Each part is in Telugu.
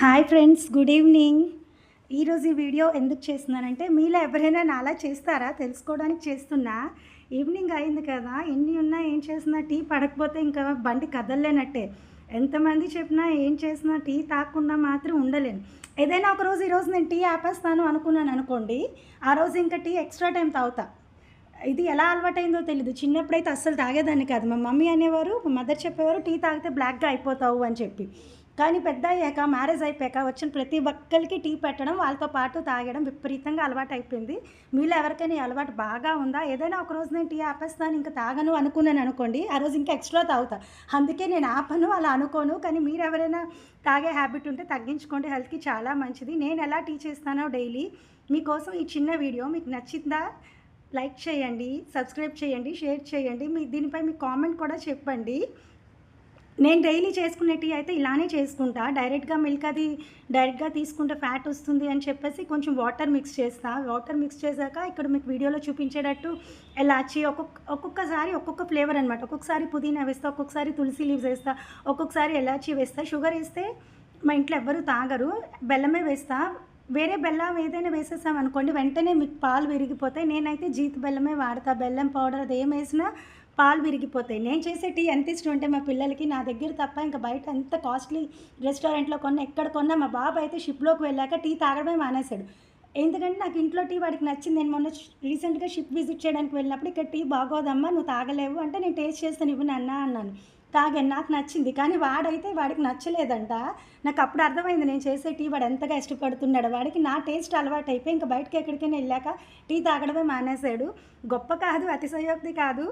Hi friends, good evening. ఈరోజు ఈ వీడియో ఎందుకు చేస్తున్నానంటే మీలో ఎవరైనా నాలా చేస్తారా తెలుసుకోవడానికి చేస్తున్నా. ఈవినింగ్ అయింది కదా, ఎన్ని ఉన్నా ఏం చేసినా టీ పడకపోతే ఇంకా బండి కదలలేనట్టే. ఎంతమంది చెప్పినా ఏం చేసినా టీ తాగకుండా మాత్రం ఉండలేను. ఏదైనా ఒకరోజు ఈరోజు నేను టీ ఆపేస్తాను అనుకున్నాను అనుకోండి, ఆ రోజు ఇంకా టీ ఎక్స్ట్రా టైం తాగుతా. ఇది ఎలా అలవాటైందో తెలీదు. చిన్నప్పుడైతే అస్సలు తాగేదాన్ని కాదు. మా మమ్మీ అనేవారు, మా మదర్ చెప్పేవారు టీ తాగితే బ్లాక్గా అయిపోతావు అని చెప్పి. కానీ పెద్ద అయ్యాక, మ్యారేజ్ అయిపోయాక వచ్చిన ప్రతి ఒక్కరికి టీ పెట్టడం, వాళ్ళతో పాటు తాగడం విపరీతంగా అలవాటు అయిపోయింది. మీలో ఎవరికైనా ఈ అలవాటు బాగా ఉందా? ఏదైనా ఒకరోజు నేను టీ ఆపేస్తాను ఇంకా తాగను అనుకున్నాను అనుకోండి, ఆ రోజు ఇంకా ఎక్స్ట్రా తాగుతా. అందుకే నేను ఆపను, అలా అనుకోను. కానీ మీరు ఎవరైనా తాగే హ్యాబిట్ ఉంటే తగ్గించుకోండి, హెల్త్కి చాలా మంచిది. నేను ఎలా టీ చేస్తానో డైలీ మీకోసం ఈ చిన్న వీడియో మీకు నచ్చిందా? లైక్ చేయండి, సబ్స్క్రైబ్ చేయండి, షేర్ చేయండి. దీనిపై మీ కామెంట్ కూడా చెప్పండి. నేను డైలీ చేసుకునే టీ అయితే ఇలానే చేసుకుంటా. డైరెక్ట్గా మిల్క్ అది డైరెక్ట్గా తీసుకుంటే ఫ్యాట్ వస్తుంది అని చెప్పేసి కొంచెం వాటర్ మిక్స్ చేస్తా. వాటర్ మిక్స్ చేశాక ఇక్కడ మీకు వీడియోలో చూపించేటట్టు ఎలాచి ఒక్కొక్కసారి ఒక్కొక్క ఫ్లేవర్ అనమాట. ఒక్కొక్కసారి పుదీనా వేస్తా, ఒక్కొక్కసారి తులసి లీవ్స్ వేస్తా, ఒక్కొక్కసారి ఎలాచి వేస్తా. షుగర్ వేస్తే మా ఇంట్లో ఎవ్వరూ తాగరు, బెల్లమే వేస్తా. వేరే బెల్లం ఏదైనా వేసేసామనుకోండి వెంటనే మీకు పాలు విరిగిపోతాయి. నేనైతే జీత బెల్లమే వాడతా. బెల్లం పౌడర్ అది ఏం వేసినా పాలు విరిగిపోతాయి. నేను చేసే టీ ఎంత ఇష్టం అంటే మా పిల్లలకి, నా దగ్గర తప్ప ఇంకా బయట ఎంత కాస్ట్లీ రెస్టారెంట్లో కొన్నా, ఎక్కడ కొన్నా, మా బాబు అయితే షిప్లోకి వెళ్ళాక టీ తాగడమే మానేశాడు. ఎందుకంటే నాకు ఇంట్లో టీ వాడికి నచ్చింది. నేను మొన్న రీసెంట్గా షిప్ విజిట్ చేయడానికి వెళ్ళినప్పుడు, ఇక్కడ టీ బాగోదమ్మా, నువ్వు తాగలేవు అంటే, నేను టేస్ట్ చేస్తాను ఇవ్వు నాన్న అన్నాను. తాగాను, నాకు నచ్చింది. కానీ వాడికి నచ్చలేదంట. నాకు అప్పుడు అర్థమైంది నేను చేసే టీ వాడు ఎంతగా ఇష్టపడుతున్నాడు. వాడికి నా టేస్ట్ అలవాటు అయిపోయి ఇంకా బయటకి ఎక్కడికైనా వెళ్ళాక టీ తాగడమే మానేశాడు. గొప్ప కాదు, అతిశయోక్తి కాదు,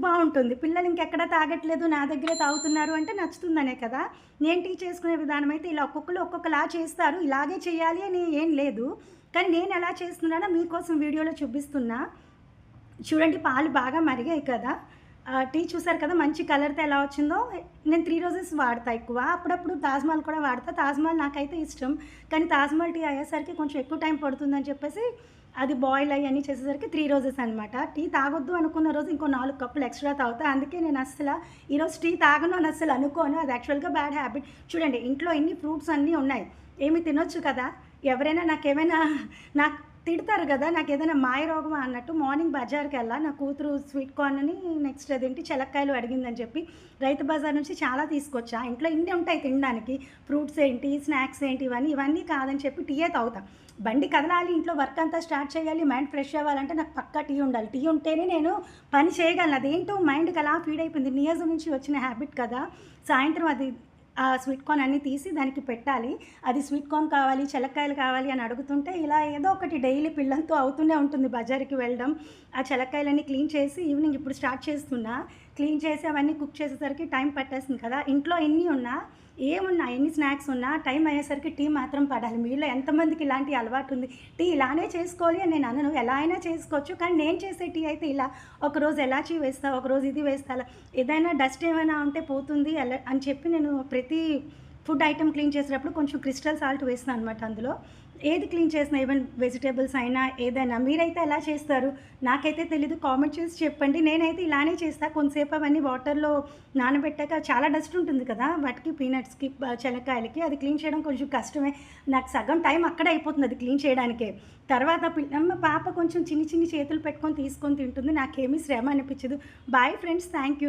బాగుంటుంది. పిల్లలు ఇంకెక్కడ తాగట్లేదు, నా దగ్గరే తాగుతున్నారు అంటే నచ్చుతుందనే కదా. నేను టీ చేసుకునే విధానం అయితే ఇలా ఒక్కొక్కరు ఒక్కొక్కలా చేస్తారు. ఇలాగే చేయాలి అని ఏం లేదు. కానీ నేను ఎలా చేస్తున్నానో మీకోసం వీడియోలో చూపిస్తున్నా. చూడండి, పాలు బాగా మరిగాయి కదా. టీ చూసారు కదా మంచి కలర్తో ఎలా వచ్చిందో. నేను 3 రోజెస్ వాడతా ఎక్కువ. అప్పుడప్పుడు తాజ్మహల్ కూడా వాడతా. తాజ్మహల్ నాకైతే ఇష్టం. కానీ తాజ్మహల్ టీ అయ్యేసరికి కొంచెం ఎక్కువ టైం పడుతుందని చెప్పేసి అది బాయిల్ అయ్యి అన్నీ చేసేసరికి 3 రోజెస్ అనమాట. టీ తాగొద్దు అనుకున్న రోజు ఇంకో 4 కప్పులు ఎక్స్ట్రా తాగుతా. అందుకే నేను అస్సలు ఈరోజు టీ తాగను అని అస్సలు అనుకోను. అది యాక్చువల్గా బ్యాడ్ హ్యాబిట్. చూడండి, ఇంట్లో ఎన్ని ఫ్రూట్స్ అన్నీ ఉన్నాయి, ఏమి తినొచ్చు కదా. ఎవరైనా నాకు తిడతారు కదా, నాకు ఏదైనా మాయ రోగమా అన్నట్టు. మార్నింగ్ బజార్కి వెళ్ళా, నా కూతురు స్వీట్ కార్న్ అని, నెక్స్ట్ అదేంటి చెలక్కాయలు అడిగిందని చెప్పి రైతు బజార్ నుంచి చాలా తీసుకొచ్చా. ఇంట్లో ఇన్ని ఉంటాయి తినడానికి, ఫ్రూట్స్ ఏంటి, స్నాక్స్ ఏంటి, ఇవన్నీ కాదని చెప్పి టీయే తాగుతా. బండి కదలాలి, ఇంట్లో వర్క్ అంతా స్టార్ట్ చేయాలి, మైండ్ ఫ్రెష్ అవ్వాలంటే నాకు పక్కా టీ ఉండాలి. టీ ఉంటేనే నేను పని చేయగలను. అదేంటో మైండ్కి అలా ఫీడ్ అయిపోయింది. నియర్స్ నుంచి వచ్చిన హ్యాబిట్ కదా. సాయంత్రం అది ఆ స్వీట్ కార్న్ అన్నీ తీసి దానికి పెట్టాలి. అది స్వీట్ కార్న్ కావాలి, చెలక్కాయలు కావాలి అని అడుగుతుంటే ఇలా ఏదో ఒకటి డైలీ పిల్లలతో అవుతూనే ఉంటుంది. బజార్కి వెళ్ళడం, ఆ చెలక్కాయలన్నీ క్లీన్ చేసి ఈవినింగ్ ఇప్పుడు స్టార్ట్ చేస్తున్నా. క్లీన్ చేసి అవన్నీ కుక్ చేసేసరికి టైం పట్టేస్తుంది కదా. ఇంట్లో ఎన్ని ఉన్నా, ఏమున్నా, ఎన్ని స్నాక్స్ ఉన్నా టైం అయ్యేసరికి టీ మాత్రం పడాలి. మీలో ఎంతమందికి ఇలాంటి అలవాటు ఉంది? టీ ఇలానే చేసుకోవాలి అని నేను అనను, ఎలా అయినా చేసుకోవచ్చు. కానీ నేను చేసే టీ అయితే ఇలా ఒకరోజు ఎలాచీ వేస్తా, ఒకరోజు ఇది వేస్తా. ఏదైనా డస్ట్ ఏమైనా ఉంటే పోతుంది అని చెప్పి నేను ప్రతి ఫుడ్ ఐటెం క్లీన్ చేసేటప్పుడు కొంచెం క్రిస్టల్ సాల్ట్ వేస్తాను అనమాట. అందులో ఏది క్లీన్ చేసినా, ఈవెన్ వెజిటేబుల్స్ అయినా ఏదైనా. మీరైతే ఎలా చేస్తారు నాకైతే తెలీదు, కామెంట్ చేసి చెప్పండి. నేనైతే ఇలానే చేస్తాను. కొంతసేపు అవన్నీ వాటర్లో నానబెట్టాక చాలా డస్ట్ ఉంటుంది కదా వాటికి, పీనట్స్కి, చెనక్కాయలకి. అది క్లీన్ చేయడం కొంచెం కష్టమే. నాకు సగం టైం అక్కడే అయిపోతుంది అది క్లీన్ చేయడానికే. తర్వాత మా పాప కొంచెం చిన్ని చిన్ని చేతులు పెట్టుకొని తీసుకొని తింటుంది. నాకేమీ శ్రమ అనిపించదు. Bye friends, thank you.